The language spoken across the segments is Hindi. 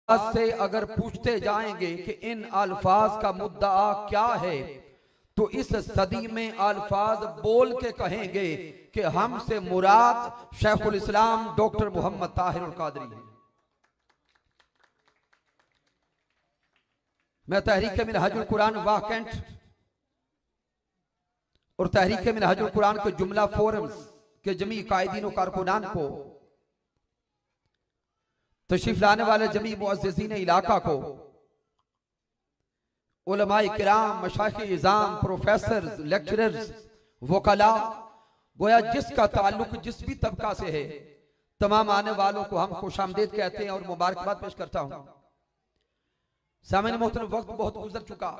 से अगर पूछते जाएंगे कि इन अल्फाज का मुद्दा क्या है, तो इस सदी में अल्फाज बोल के कहेंगे कि हमसे मुराद शेखुल इस्लाम डॉक्टर मोहम्मद ताहिर अल कादरी है। मैं तहरीक मिनहाजुल कुरान वाकंट और तहरीक मिनहाजुल कुरान के जुमला फोरम्स के जमी कायदीन और कारकुनान को, तशरीफ लाने वाले जमी मुअज़्ज़िज़ीन इलाका को, उलमाए किराम, मशाइख़ इज़ाम, प्रोफेसर, लेक्चरर्स, वकला, गोया जिसका ताल्लुक जिस भी तबका से है, तमाम आने वालों को हम खुशामदीद कहते हैं और मुबारकबाद पेश करता हूं। सामने मोहतरम, वक्त बहुत गुजर चुका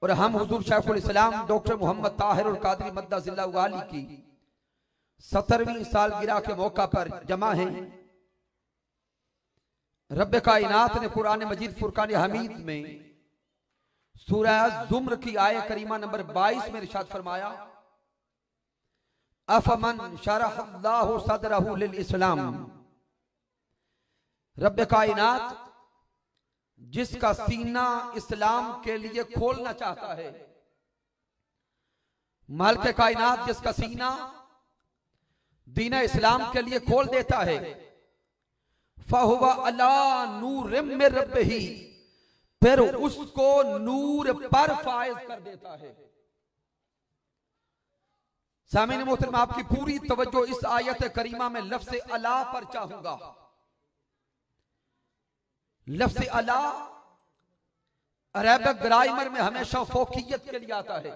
और हम हुजूर शेखुल इस्लाम डॉक्टर मोहम्मद ताहिर अल कादरी मद्दज़िल्लाहु आली की 70वीं सालगिरह के मौका पर जमा हैं। रब कायनात ने कुरान मजीद फुरकान हमीद में सूरह ज़ुम्र की आयत करीमा नंबर 22 में इरशाद फरमाया, अफमन शरहल्लाहु सदरहु लिल इस्लाम। रब कायनात जिसका सीना इस्लाम के लिए खोलना चाहता है, मालिक कायनात जिसका सीना दीन इस्लाम के लिए खोल देता है, फहुवा अला नूर में रब्बिही, फिर उसको नूर पर फायज कर देता है। सामीन मोहतरम, आपकी पूरी तवज्जो इस आयत करीमा में लफ्ज़ अला पर चाहूंगा। लफ्ज़ अला अरबिक ग्रामर में हमेशा फोकियत के लिए आता है,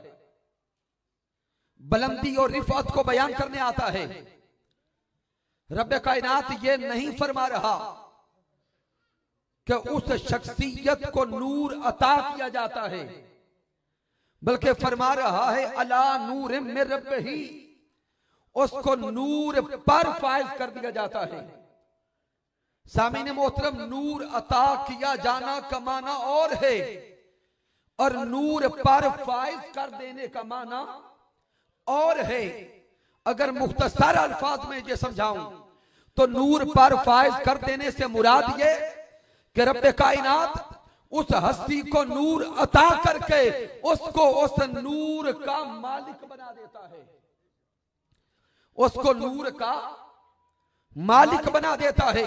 बुलंदी और रिफत को बयान करने आता है। रब कायनात ये नहीं फरमा रहा कि उस शख्सियत को नूर अता किया जाता है, बल्कि फरमा रहा है अला नूर में रब्बिही, उसको नूर पर फायज कर दिया जाता है। सामीन मोहतरम, नूर अता किया जाना का माना और है और नूर पर फायज कर देने का माना और है। अगर मुख्तसर अल्फाज में ये समझाऊं तो नूर पर फायज कर देने से मुराद ये कि रब कायनात उस हस्ती को नूर अता करके उसको उस नूर का मालिक बना देता है, उसको नूर का मालिक बना देता है।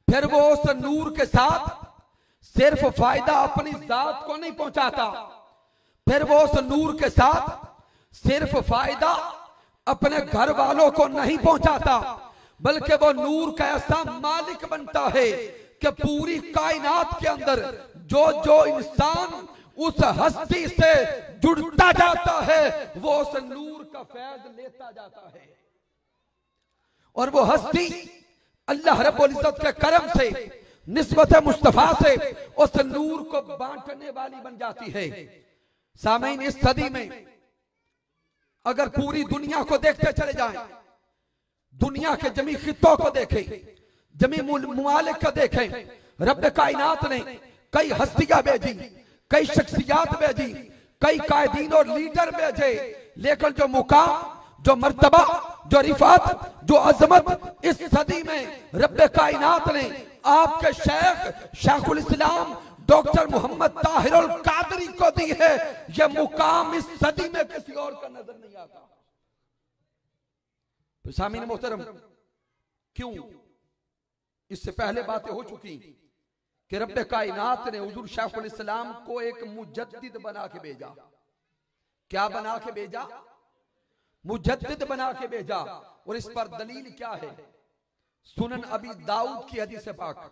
फिर वो उस नूर के साथ सिर्फ फायदा अपनी जात को नहीं पहुंचाता, फिर वो उस नूर के साथ सिर्फ फायदा अपने घर वालों को नहीं पहुंचाता, बल्कि वो नूर का ऐसा मालिक बनता है कि पूरी कायनात के अंदर जो जो इंसान उस हस्ती से जुड़ता जाता है वो उस नूर का फैज लेता जाता है और वो हस्ती अल्लाह रब्बुल इज्जत के करम से, निस्बत मुस्तफा से उस नूर को बांटने वाली बन जाती है। सामईन, इस सदी में अगर पूरी दुनिया को देखते चले जाएं, दुनिया के जमी खित्तों को देखें, जमी मुमालिक को देखें, रब कायनात ने कई हस्तियां भेजी, कई शख्सियात भेजी, कई कायदीन और लीडर भेजे, लेकिन जो मुकाम, जो मर्तबा, जो रिफात, जो अजमत इस सदी में रब कायनात ने आपके शेख शेखुल इस्लाम डॉक्टर मोहम्मद ताहिर अल कादरी को दी है, यह मुकाम इस सदी में किसी और का नजर नहीं आता। तो सामीन मोहतरम, क्यों? इससे पहले बातें हो चुकी कि रब कायनात ने हुजूर शेखुल इस्लाम को एक मुजद्दिद बना के भेजा। क्या बना के भेजा? मुजद्दिद बना के भेजा। और इस पर दलील क्या है? सुनन अबी दाऊद की हदीस पाक,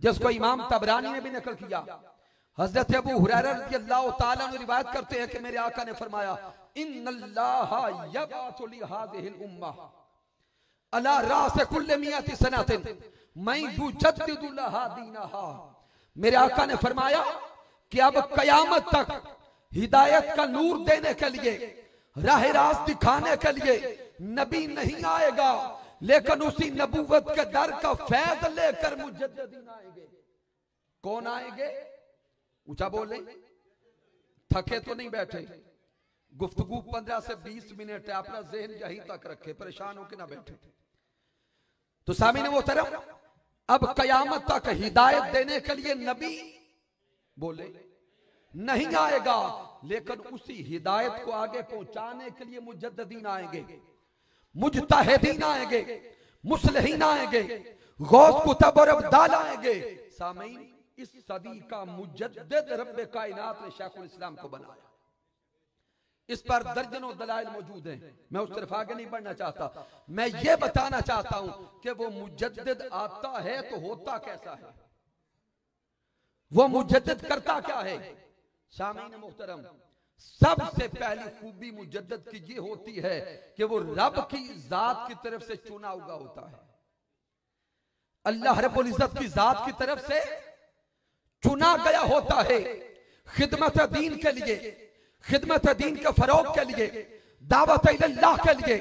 जिसको इमाम तबरानी ने भी नकल किया। हजरत अबू हुरैरा रज़ियल्लाहु ताला अन्हु रिवायत करते हैं कि मेरे आका ने फरमाया, इन्नल्लाहा यबअतु लिहाज़िहिल उम्मा अला रास कुल्ल मियति सनतिन मैं युजद्दिदु लहा दीनहा। मेरे आका ने फरमाया कि अब कयामत तक हिदायत का नूर देने के लिए, राह रास्त दिखाने के लिए नबी नहीं आएगा, लेकिन उसी नबूवत के दर का फैज लेकर मुजद्दिदीन आएंगे। कौन आएंगे? ऊंचा बोले, थके तो नहीं बैठे। गुफ्तगू 15 से 20 मिनट है, अपना जहन यहीं तक रखे, परेशान होकर ना बैठे। तो सामीन मोहतरम, अब कयामत तक हिदायत देने के लिए नबी बोले नहीं आएगा, लेकिन उसी हिदायत को आगे पहुंचाने के लिए मुजद्दिदीन आएंगे, मुजतहिदीन आएंगे, मुस्लिहीन आएंगे, गौस कुतुब और अब्दाल आएंगे। सामीन, इस सदी का मुजद्दिद रब्बे कायनात ने शेखुल इस्लाम को बनाया। इस पर दर्जनों दलाइल मौजूद हैं, मैं उस तरफ आगे नहीं बढ़ना चाहता। मैं ये बताना चाहता हूं कि वो मुजद्दिद आता है तो होता कैसा है, वो मुजद्दिद करता क्या है। सामीन मोहतरम, सबसे पहली खूबी मुजद्दिद की ये होती है कि वो रब की जात की तरफ से चुना हुआ होता है। अल्लाह रब्बुल इज्जत की जात की तरफ से चुना गया होता है खिदमत दीन के लिए, खिदमत दीन के फरोग के लिए, दावत इल्लाह के लिए,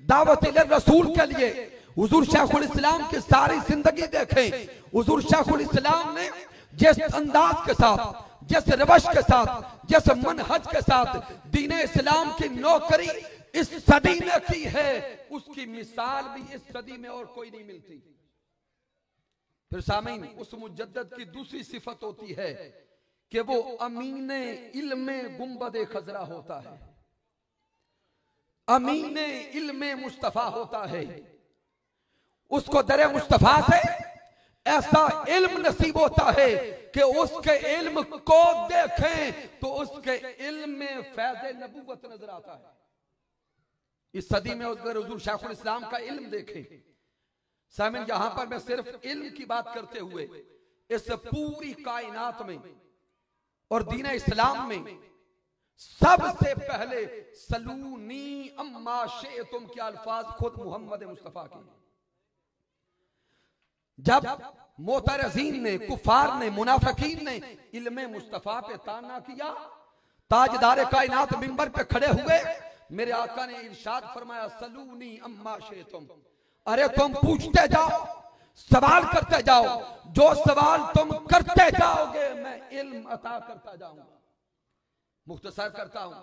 दावत रसूल के लिए। हुजूर शेखुल इस्लाम की सारी जिंदगी देखें, हुजूर शेखुल इस्लाम ने जिस अंदाज के साथ, जिस रवश के साथ, जिस मनहज के साथ दीन इस्लाम की नौकरी इस सदी में की है, उसकी मिसाल भी इस सदी में और कोई नहीं मिलती। फिर सामीन, उस मुजद्दिद की दूसरी सिफत होती है कि वो अमीन इल्म गुंबद खजरा होता है, अमीन इल्म मुस्तफा होता है। उसको दरे मुस्तफा से ऐसा इल्म नसीब होता है कि उसके इल्म को देखें तो उसके इल्म में फैज़े नबूवत नजर आता है। इस सदी में अगर हुजूर शेखुल इस्लाम का इल्म देखें, सामीन यहां पर मैं सिर्फ इल्म की बात करते हुए इस पूरी कायनात में और दीन इस्लाम में सबसे पहले सलूनी अम्मा शेतुम के अल्फाज खुद मोहम्मद मुस्तफा के। जब मोतरजीन ने, कुफार ने, मुनाफिकीन ने इल्म मुस्तफा पे ताना किया, ताजदार कायनात मिंबर पे खड़े हुए, मेरे आका ने इरशाद फरमाया सलूनी अम्मा शेतुम, अरे तुम पूछते जाओ, सवाल करते जाओ, जो सवाल तुम करते जाओगे मैं इल्म अता करता जाऊंगा। मुख्तसर करता हूं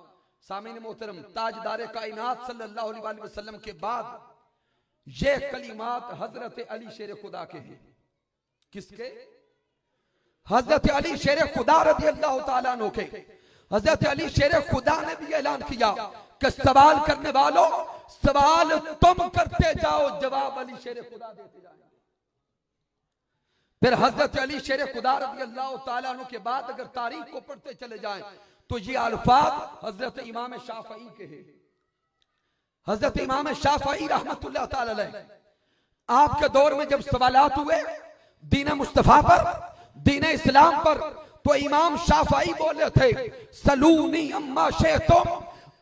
सामीन मोहतरम, ताजदार कायनात सल्लल्लाहु अलैहि वसल्लम के बाद ये कलिमात हजरत अली शेर खुदा के हैं। किसके? हजरत अली शेर खुदा रज़ी अल्लाह तआला अन्हु के। हजरत अली शेर खुदा ने भी ऐलान किया कि सवाल करने वालों, सवाल तुम करते जाओ, जवाब अली शेर खुदा देते जाएंगे। फिर हजरत अली शेर खुदा रज़ी अल्लाह तआला अन्हु के बाद अगर तारीख को पढ़ते चले जाएं तो ये अल्फाज हजरत इमाम शाफई के हैं। हजरत इमाम शाफई रहमतुल्लाह तआला अलैह, आपके दौर में जब सवालात हुए दीन मुस्तफा पर, दीन इस्लाम पर, तो इमाम शाफई बोले थे सलूनी अम्मा शेतुम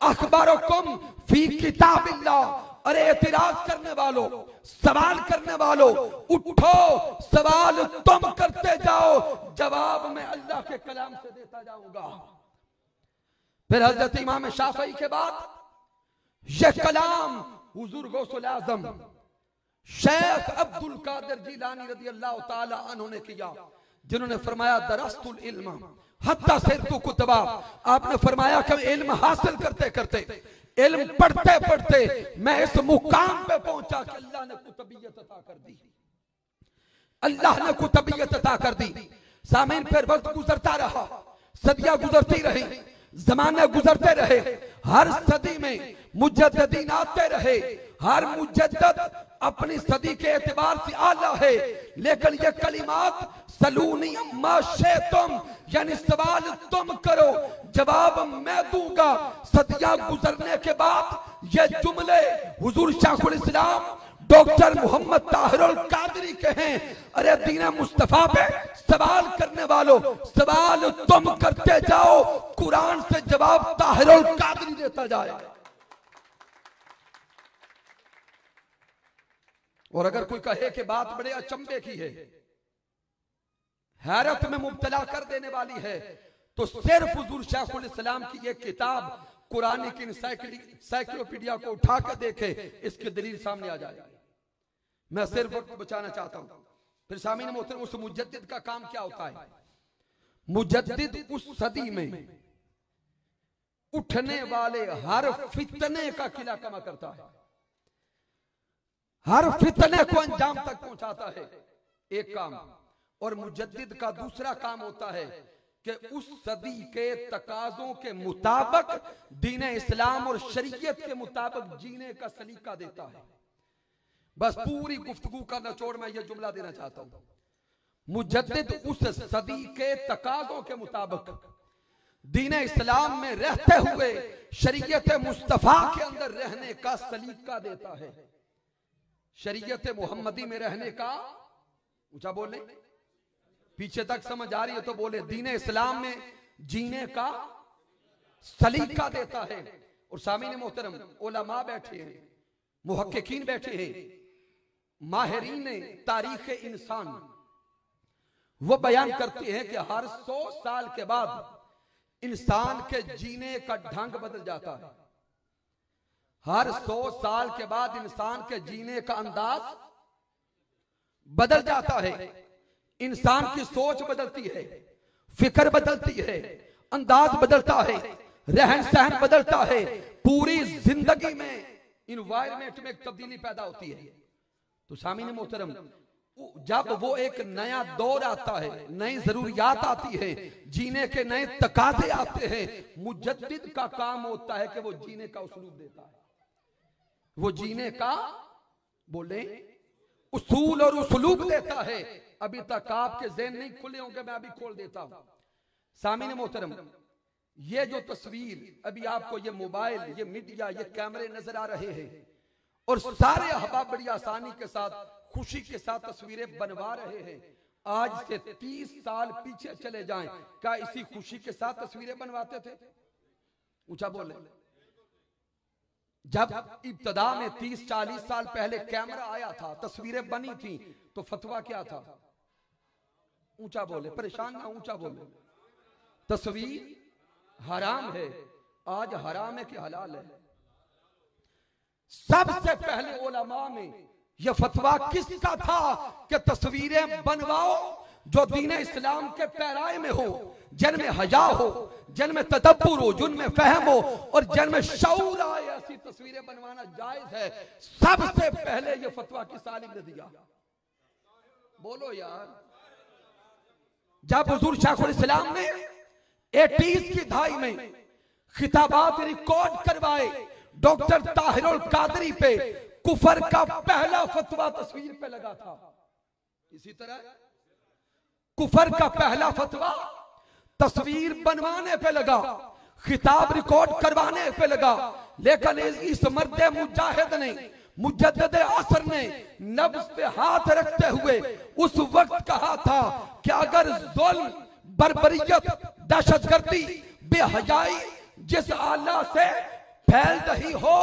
अखबारुकुम फी किताबिल्लाह, अरे एतराज करने वालों, सवाल करने वालों, उठो, सवाल तुम करते जाओ, जवाब मैं अल्लाह के कलाम से देता जाऊंगा। फिर हजरत इमाम शाफई के बाद यह कलाम हुजूर गौसुल आजम शेख अब्दुल कादिर जिलानी रज़ी अल्लाह ताला अन्हु ने किया, जिन्होंने फरमाया दरस्तुल इल्म हत्ता सिरतु कुतबा। आपने फरमाया कि इल्म हासिल करते करते, इल्म पढ़ते पढ़ते मैं इस मुकाम पे पहुंचा कि अल्लाह ने कुतबियत अता कर दी, अल्लाह ने कुतबियत अता कर दी। सामीन, फिर वक्त गुजरता रहा, सदियां गुजरती रही, जमाने गुजरते रहे, हर सदी में मुजद्दिदीन आते रहे, हर मुजद्दिद अपनी सदी के एतबार से आला है, लेकिन ये कलिमात सलूनी अम्मा शेतुम, यानी सवाल तुम करो, जवाब मैं दूंगा। सदियां गुजरने के बाद ये जुमले हुजूर शेखुल इस्लाम डॉक्टर मोहम्मद ताहिरुल कादरी के हैं, अरे दीन मुस्तफा पे सवाल करने वालों, सवाल तुम करते जाओ, कुरान से जवाब ताहिरुल कादरी देता जाए। और अगर कोई कहे कि बात बड़े अचंभे की है, हैरत में मुब्तला कर देने वाली है, तो सिर्फ हुजूर शेखुल इस्लाम की ये किताब कुरान की एनसाइक्लोपीडिया को उठा कर देखे, इसकी दलील सामने आ जाए। मैं सिर्फ वक्त बचाना चाहता हूं। फिर सामीन मोहतरम, उस मुजद्दिद का काम क्या होता है? मुजद्दिद उस सदी में उठने वाले हर फितने का किला कमा करता है, हर फितने को अंजाम तक पहुंचाता है। एक काम, और मुजद्दिद का दूसरा काम होता है कि उस सदी के तकाजों के मुताबिक दीन इस्लाम और शरीयत के मुताबिक जीने का सलीका देता है। बस पूरी गुफ्तगू का निचोड़ मैं ये जुमला देना चाहता हूं, मुजद्दिद उस सदी के तकाजों के मुताबिक दीन इस्लाम में रहते हुए शरीयत मुस्तफा के अंदर रहने का सलीका देता है। शरीयत मुहम्मदी में रहने का, ऊंचा बोले, पीछे तक समझ आ रही है तो बोले, दीन इस्लाम में जीने का सलीका देता है। और सामीन मोहतरम, उलमा बैठे हैं, मुहक्किकीन बैठे हैं, माहिरीन ने तारीख इंसान, वो बयान करते हैं कि हर 100 साल के बाद इंसान के जीने का ढंग बदल जाता है। हर 100 साल के बाद इंसान के जीने का अंदाज बदल जाता है। इंसान की सोच बदलती है, फिक्र बदलती है, अंदाज बदलता है, रहन सहन बदलता है, पूरी जिंदगी में इन्वायरमेंट में एक तब्दीली पैदा होती है। तो सामीन मोहतरम, जब वो एक नया दौर आता है, नई जरूरियात आती है, जीने के नए तकाजे आते हैं, मुजद्दिद का काम होता है कि वो जीने का उसूल देता है। वो जीने का, बोले, उसूल और उसलूब देता है। अभी तक आपके ज़हन नहीं खुले होंगे, मैं अभी खोल देता हूं। सामीन मोहतरम, ये जो तस्वीर अभी आपको, ये मोबाइल, ये मीडिया, ये कैमरे नजर आ रहे हैं, और सारे अहबाब बड़ी आसानी के साथ, खुशी के साथ तस्वीरें बनवा रहे हैं। आज से 30 साल पीछे चले जाएं, क्या इसी खुशी के साथ तस्वीरें बनवाते थे? ऊंचा बोले। जब इब्तदा में 30-40 साल पहले कैमरा आया था, तस्वीरें बनी थी, तो फतवा क्या था? ऊंचा बोले, परेशान ना, ऊंचा बोले। तस्वीर हराम है, आज हराम है कि हलाल है? सबसे पहले उलमा में यह फतवा किसका था कि तस्वीरें बनवाओ जो दीन इस्लाम के पैराए में हो, जिनमें हया हो, जिनमें तदब्बुर हो, जिनमें फहम हो और जिनमें शऊर आए, ऐसी तस्वीरें बनवाना जायज है। सबसे पहले यह फतवा किस आलिम ने दिया? बोलो यार। जब हुजूर शाइखुल इस्लाम ने 80s की दहाई में खिताबात रिकॉर्ड करवाए, डॉक्टर ताहिरुल कादरी पे कुफर का पहला फतवा तस्वीर पे लगा था। इसी तरह कुफर का पहला फतवा तस्वीर बनवाने पे लगा, खिताब रिकॉर्ड करवाने पे लगा। लेकिन इस मर्द मुजाहिद ने, मुजद्दिद असर ने नब्ज पे हाथ रखते हुए उस वक्त कहा था कि अगर जुल्म, बर्बरियत, दहशतगर्दी, बेहयाई जिस आला से फैल रही हो,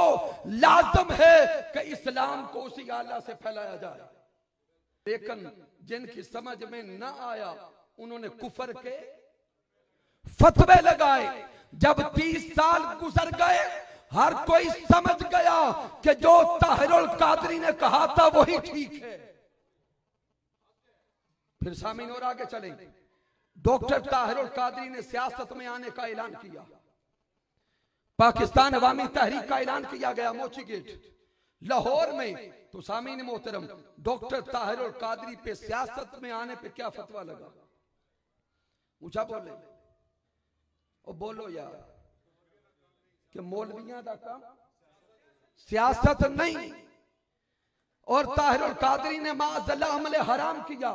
लाजम है कि इस्लाम को उसी आला से फैलाया जाए। लेकिन जिनकी समझ में न आया, उन्होंने कुफर के फतवे लगाए। जब 30 साल गुजर गए, हर कोई समझ गया कि जो ताहिरुल कादरी ने कहा था वही ठीक है। फिर सामीन और आगे चले, डॉक्टर ताहिरुल कादरी ने सियासत में आने का ऐलान किया। पाकिस्तान अवामी तहरीक का ऐलान किया गया मोची गेट लाहौर में। तो सामीन मोहतरम, डॉक्टर ताहिरुल कादरी पे सियासत में आने पे क्या फतवा लगा? ऊंचा बोले, और बोलो यार कि मौलवियां दा काम सियासत नहीं। और ताहिरुल कादरी ने माअज़ल्लाह अमल हराम किया।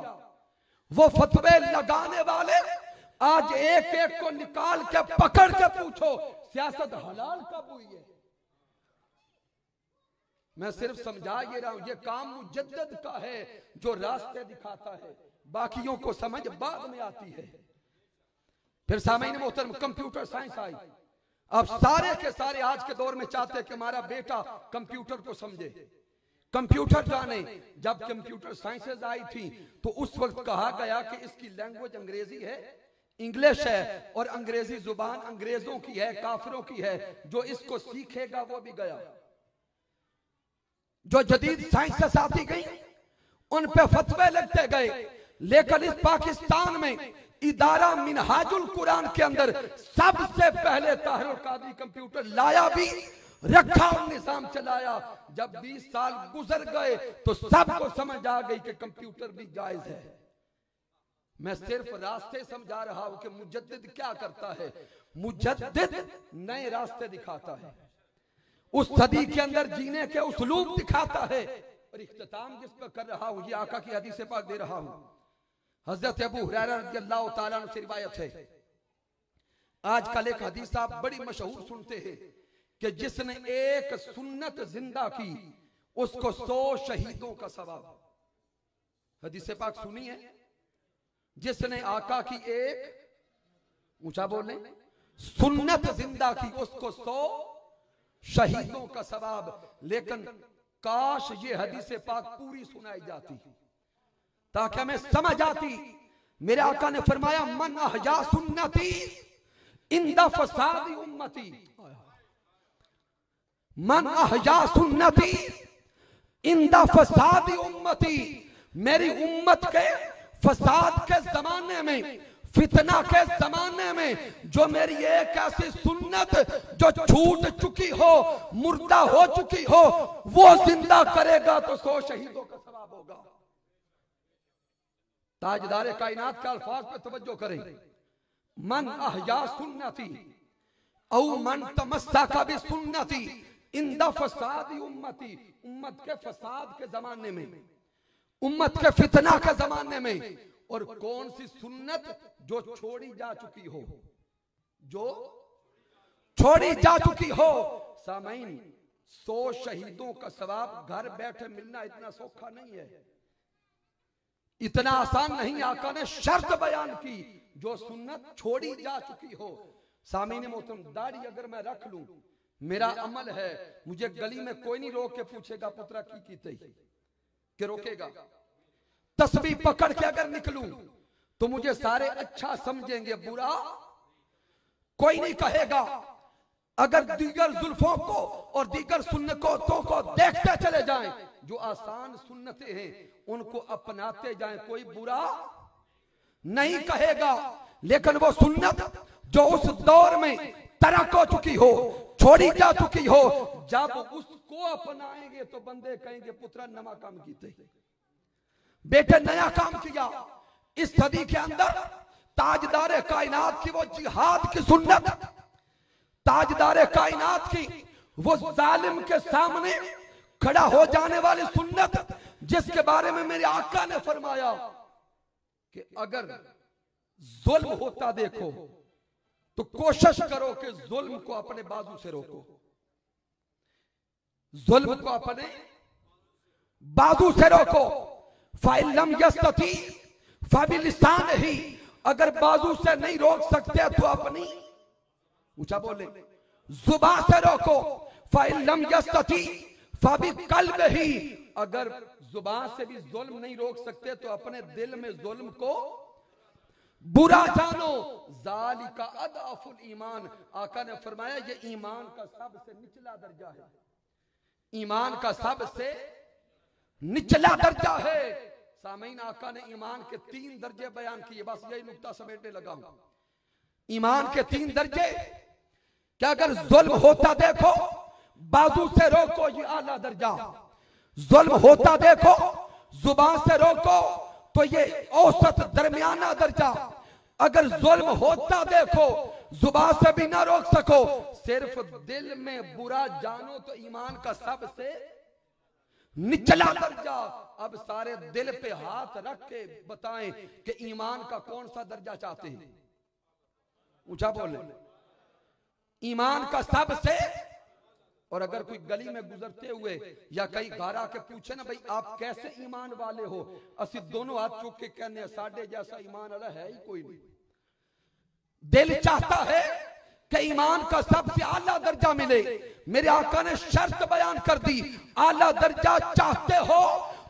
वो फतवे लगाने वाले आज एक एक को निकाल के पकड़ के पूछो, सियासत हलाल कब हुई है? मैं सिर्फ समझा ये रहा हूं, ये काम मुजद्दिद का है जो रास्ते दिखाता है, बाकियों को समझ बाद में आती है। फिर सामीन मोहतरम, कंप्यूटर साइंस आई। अब सारे के सारे आज के दौर में चाहते हैं कि हमारा बेटा कंप्यूटर को समझे, कंप्यूटर जाने। जब कंप्यूटर साइंसेज आई थी तो उस वक्त कहा गया कि इसकी लैंग्वेज अंग्रेजी है, इंग्लिश है, और अंग्रेजी जुबान अंग्रेजों की है, काफिरों की है। जो इसको सीखेगा वो भी गया। जो जदीद साइंसेस आती गई उन पे फतवे लगते गए। लेकिन इस पाकिस्तान में इदारा मिनहाजुल कुरान के अंदर सबसे पहले ताहिरुल कादरी कंप्यूटर लाया भी रखा और निजाम चलाया। जब 20 साल गुजर गए तो सबको समझ आ गई कि कंप्यूटर भी जायज है। मैं सिर्फ रास्ते समझा रहा हूं कि मुजद्दिद क्या करता है। मुजद्दिद नए रास्ते दिखाता है, उस सदी के अंदर जीने के उसलूब दिखाता है। और इख्तिताम जिस पर कर रहा हूं, ये आका की हदीस पाक दे रहा हूं। हजरत अबू हुरैरा रज़ियल्लाहु ताला अन्हु से रिवायत है। आजकल एक हदीस आप बड़ी मशहूर सुनते हैं कि जिसने एक सुन्नत जिंदा की उसको 100 शहीदों का सवाब। हदीस पाक सुनी है, जिसने आका की एक ऊंचा बोले सुन्नत जिंदा की उसको 100 शहीदों का सवाब। लेकिन काश ये हदीस पाक पूरी सुनाई जाती ताकि हमें समझ आती। मेरे आका ने फरमाया मन अहया सुन्नती इंदा फसादी उम्मती, मन अहया सुन्नती इंदा फसादी उम्मती। मेरी उम्मत के फसाद के जमाने में, फितना के जमाने में जो मेरी एक ऐसी सुन्नत जो छूट चुकी हो, मुर्दा हो चुकी हो, वो जिंदा करेगा तो 100 शहीदों का सवाब होगा। ताजदार कायनात के अल्फाज पे तवज्जो करें। मन अहया सुन्नती औ मन तमस्सका भी सुन्नती इंदा फसादी उम्मती। उम्मत के फसाद के जमाने में, उम्मत के फितना के जमाने में। और कौन सी सुन्नत जो छोड़ी जा चुकी हो, जो छोड़ी जा चुकी हो। सामईन 100 शहीदों का सवाब घर बैठे मिलना इतना सौखा नहीं है, इतना आसान नहीं। आका ने शर्त बयान की, जो सुन्नत छोड़ी जा चुकी हो। सामीन मोहतरम, दाढ़ी अगर मैं रख लूं, मेरा अमल है, मुझे गली में कोई नहीं रोक के पूछेगा पुत्रा की कीते के रोकेगा। तस्बीह पकड़ के अगर निकलूं तो मुझे सारे अच्छा समझेंगे, बुरा कोई नहीं कहेगा। अगर दीगर जुल्फों को और दीगर सुन्नतों को देखते चले जाएं, जो आसान सुन्नतें हैं उनको अपनाते जाएं, कोई बुरा नहीं कहेगा। लेकिन वो सुन्नत जो उस दौर में तरक हो चुकी हो, छोड़ी जा चुकी हो, जब उसको अपनाएंगे तो बंदे कहेंगे पुत्रा नवा काम कीते, बेटे नया काम किया। इस सदी के अंदर ताजदार कायनात की वो जिहाद की सुन्नत, ताजदार कायनात की वो जालिम के सामने खड़ा हो जाने वाली सुन्नत, जिसके बारे में मेरे आका ने फरमाया कि अगर जुल्म होता देखो तो कोशिश करो कि जुल्म को अपने बाजू से रोको, जुल्म को अपने बाजू से रोको। फाइलम यस्तती फाबिलिसान ही, अगर बाजू से नहीं रोक सकते तो अपनी ऊंचा बोले जुबान से रोको। फाइलम यस्तती फाबि कल्ब ही, अगर जुबान से भी जुल्म नहीं रोक सकते तो अपने दिल में जुल्म को बुरा जानो। ज़ालिका अदअफुल ईमान, आका ने फरमाया ये ईमान का सबसे निचला दर्जा है, ईमान का सबसे निचला दर्जा है। सामईन, आका ने ईमान के 3 दर्जे बयान किए, बस यही नुक्ता समेटने लगा हूं। ईमान के 3 दर्जे, क्या अगर जुल्म होता देखो बाजू से रोको, ये आला दर्जा। जुल्म होता देखो जुबान से रोको तो ये औसत दरमियाना दर्जा। अगर जुल्म होता देखो जुबान से भी ना रोक सको, सिर्फ दिल में बुरा जानो तो ईमान का सबसे निचला दर्जा। अब सारे दिल पे हाथ रख के बताएं कि ईमान का कौन सा दर्जा चाहते हैं, ऊंचा बोले। ईमान का सबसे, और अगर कोई गली में गुजरते हुए या कहीं घर आके पूछे ना भाई आप कैसे ईमान वाले हो, असि दोनों हाथ चुक के कहने साढ़े जैसा ईमान वाला है ही कोई नहीं। दिल चाहता है कि ईमान का सबसे आला दर्जा मिले। मेरे आका ने शर्त बयान कर दी, आला दर्जा चाहते हो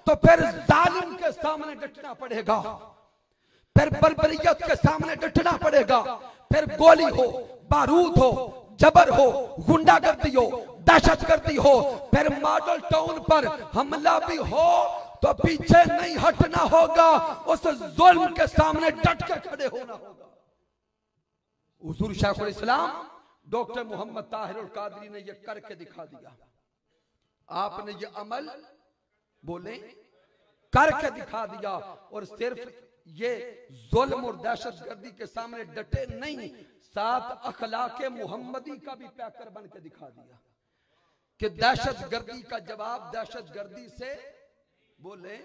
तो फिर जालिम के सामने डटना पड़ेगा, फिर बर्बरियत के सामने डटना पड़ेगा, फिर गोली हो, बारूद हो, जबर हो, गुंडागर्दी हो, दहशतगर्दी हो, फिर मॉडल टाउन पर हमला भी हो तो पीछे नहीं हटना होगा, उस जुल्म के सामने डट के खड़े होना होगा। हुजूर शाइखुल इस्लाम डॉक्टर मोहम्मद ताहिरुल कादरी ने यह करके दिखा दिया। आपने ये अमल बोले करके दिखा दिया, और सिर्फ ये जुल्म और दहशत गर्दी के सामने डटे नहीं, साथ अखलाके मुहम्मदी का भी पैकर बन के दिखा दिया कि दहशत गर्दी का जवाब दहशत गर्दी से बोले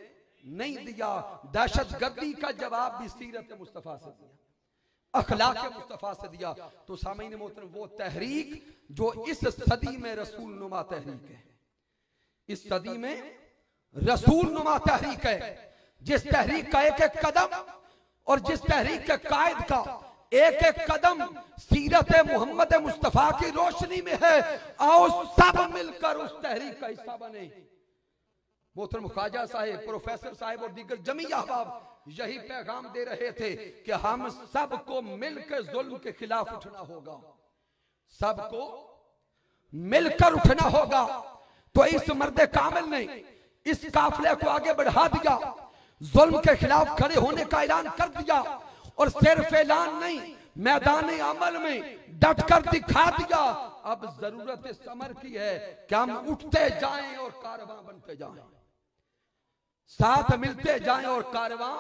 नहीं दिया, दहशत गर्दी का जवाब भी सीरत मुस्तफा से दिया, अखलाक मुस्तफा से दिया। तो सामईन मोहतरम, वो तहरीक जो इस सदी में रसूल नुमा तहरीक है, इस सदी में रसूल नुमा तहरीक है, जिस तहरीक का एक एक कदम और जिस तहरीक के कायद का एक एक कदम सीरत मोहम्मद मुस्तफा की रोशनी में है। आओ सब मिलकर उस तहरीक का हिस्सा बने। मोहतरम ख्वाजा साहिब, प्रोफेसर साहिब और दीगर जमी अहबाब यही पैगाम दे रहे थे कि हम सबको मिलकर जुल्म के खिलाफ उठना होगा, सबको मिलकर उठना होगा। तो इस मर्दे कामिल ने इस काफिले को आगे बढ़ा दिया, जुल्म के खिलाफ खड़े होने का ऐलान कर दिया, और सिर्फ ऐलान नहीं, मैदान अमल में डट कर दिखा दिया। अब जरूरत इस अमर की है कि हम उठते जाएं और कारवां बनते जाएं, साथ मिलते जाएं और कारवां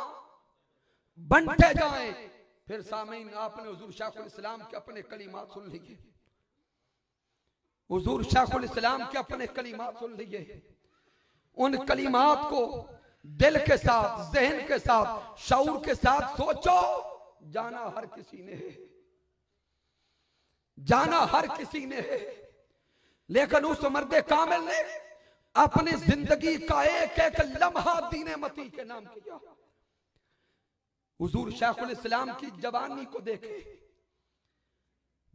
बनते जाएं। फिर सामीन, आपने हुजूर शाइखुल इस्लाम के अपने कलिमात सुन लिए, हुजूर शाइखुल इस्लाम के अपने कलिमात सुन लिए। उन कलिमात को दिल के साथ, जहन के साथ, शऊर के साथ सोचो। जाना हर किसी ने है, जाना हर किसी ने है, लेकिन उस मर्दे कामिल ने अपनी जिंदगी का एक एक लम्हा दीने मती के नाम किया। हुजूर शाइखुल इस्लाम की जवानी को देखे,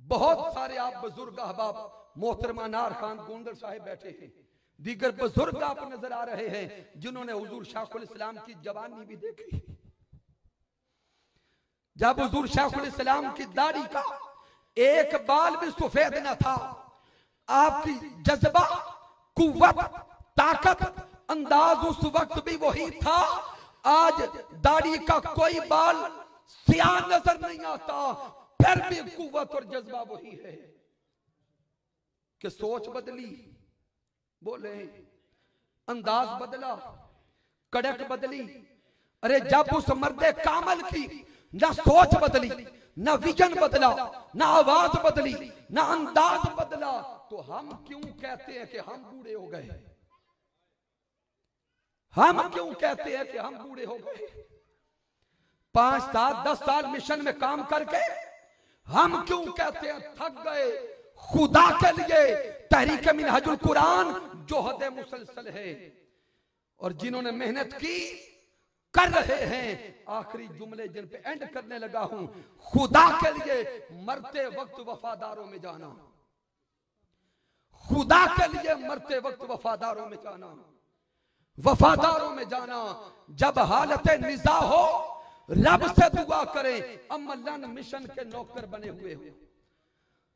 बहुत सारे आप बुजुर्ग अहबाब, मोहतरमा अनार खान गोंदल साहिब बैठे हैं, दीगर बुजुर्ग आप नजर आ रहे हैं जिन्होंने हुजूर शाइखुल इस्लाम की जवानी भी देखी। जब हुजूर शाइखुल इस्लाम की दाढ़ी का एक बाल भी सफेद न था, आपकी जज्बा, कुव्वत, ताकत, अंदाज उस वक्त भी वही था। आज दाढ़ी का कोई बाल सियाह नजर नहीं आता, फिर भी कुव्वत और जज्बा वही है। कि सोच बदली, बोले अंदाज बदला, कड़क बदली। अरे जब उस मर्दे कामल की ना सोच बदली, ना विजन बदला, ना आवाज बदली, ना अंदाज बदला, तो हम क्यों कहते हैं कि हम बूढ़े हो गए? हम क्यों कहते हैं कि हम बूढ़े हो गए? 5 साल 10 साल मिशन में काम करके हम क्यों कहते हैं थक गए? खुदा के लिए तहरीक मिनहाजुल कुरान जोहद मुसलसल है, और जिन्होंने मेहनत की कर रहे हैं। आखिरी जुमले जिन पे एंड करने लगा हूं, खुदा के लिए मरते वक्त वफादारों में जाना, खुदा के लिए मरते वक्त वफादारों में जाना, वफादारों में जाना। जब हालत निज़ा हो, रब से दुआ करें, अमलन मिशन के नौकर बने हुए हो,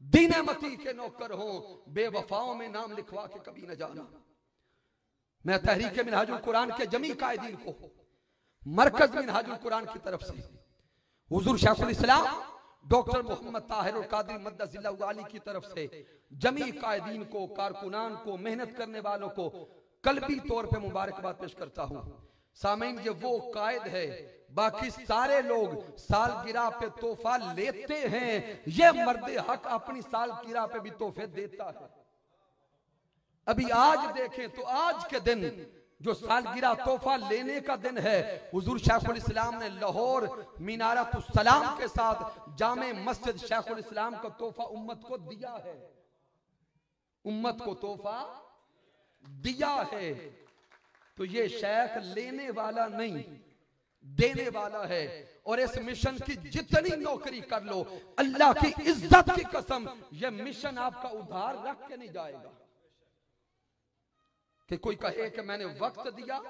दीने मती के नौकर हो, बेवफाओं में नाम लिखवा के कभी न जाना। मैं तहरीक मिनहाजुल कुरान के जमी कायदीन को, मरकज मिनहाजुल कुरान की तरफ से हुजूर शाइखुल इस्लाम डॉक्टर मोहम्मद ताहिरुल कादरी मद्दसिल्लाहु आली की तरफ से जमी कायदीन को, कारकुनान को, मेहनत करने वालों को कल्बी तौर पे मुबारकबाद पेश करता हूं। सामीन, ये वो कायद है, बाकी सारे लोग सालगिरह पे तोहफा लेते हैं, ये मर्दे हक अपनी सालगिरह पे भी तोहफे देता है। अभी आज देखें तो आज के दिन जो सालगिरह तोहफा लेने का दिन है, हुजूर शाइखुल इस्लाम ने लाहौर मीनारतुस सलाम के साथ जामे मस्जिद शाइखुल इस्लाम का तोहफा उम्मत को दिया है, उम्मत को तोहफा दिया है। तो ये शेख लेने वाला नहीं, देने वाला है। और इस मिशन की जितनी नौकरी कर लो, अल्लाह की इज्जत की कसम, यह मिशन आपका उधार रख के नहीं जाएगा। कि कोई कहे कि मैंने वक्त दिया,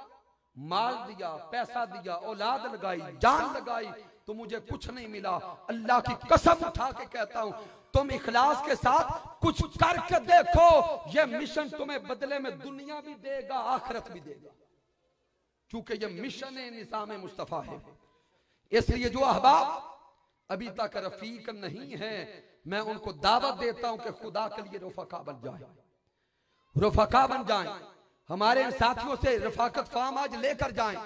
माल दिया, पैसा दिया, औलाद लगाई, जान लगाई, तो मुझे कुछ नहीं मिला। अल्लाह की कसम उठा के कहता हूं, तुम इखलास के साथ कुछ करके देखो, यह मिशन तुम्हें बदले में दुनिया भी देगा, आखिरत भी देगा, क्योंकि यह मिशन निज़ाम मुस्तफा है। इसलिए जो अहबाब अभी तक रफीक नहीं है, मैं उनको दावत देता हूं कि खुदा के लिए रफाका बन जाए, रफाका बन जाएं। हमारे साथियों से रफाकत फार्म आज लेकर जाएं।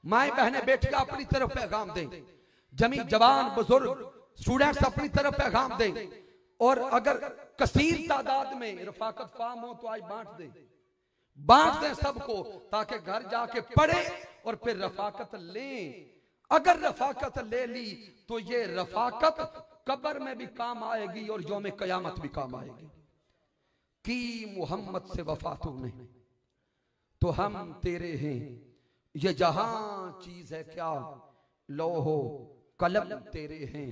माए बहने बेटियां अपनी तरफ पैगाम दें, जमी जवान बुजुर्ग स्टूडेंट्स अपनी तरफ पैगाम दें। और अगर कसीर तादाद में रफाकत फार्म हो तो आज बांट दें सबको, ताकि घर जाके पढ़े और फिर रफाकत लें। अगर रफाकत ले ली तो ये रफाकत कब्र में भी काम आएगी और यौम कयामत भी काम आएगी। कि मोहम्मद से वफा तूने तो हम तेरे हैं, ये जहां चीज है क्या लौहो कलम तेरे हैं।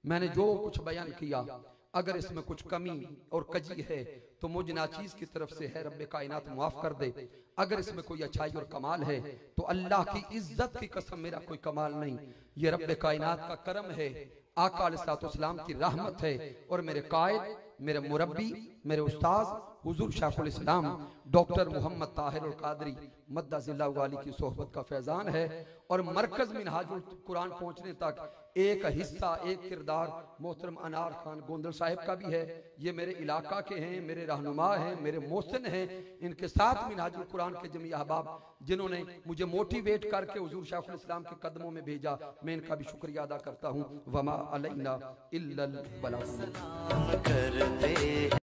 मैंने जो कुछ बयान किया अगर इसमें कुछ कमी और कजी है तो मुझ नाचीज की तरफ से है, रब्बे कायनात माफ कर दे। अगर इसमें कोई अच्छाई और कमाल है तो अल्लाह की इज्जत की कसम मेरा कोई कमाल नहीं, ये रब्बे कायनात का करम है, आका अलैहिस्सलाम की रहमत है। और मेरे कायद, मेरे मुरब्बी, मेरे उस्ताद हुजूर शाइखुल इस्लाम डॉक्टर मोहम्मद ताहिर अल कादरी मद्दाजिल्लाहु वाली की सोहबत का फैजान है। और मरकज मिनहाजुल कुरान पहुंचने तक एक हिस्सा, एक किरदार मोहतरम अनार खान गोंदल साहिब का भी है। ये मेरे इलाका के हैं, मेरे रहनुमा हैं, मेरे मोहसिन हैं। इनके साथ मिनहाजुल कुरान के जमी अहबाब जिन्होंने मुझे मोटिवेट करके हुजूर शाइखुल इस्लाम के कदमों में भेजा, मैं इनका भी शुक्रिया अदा करता हूँ। वमा अलैना इल्लल बलाग।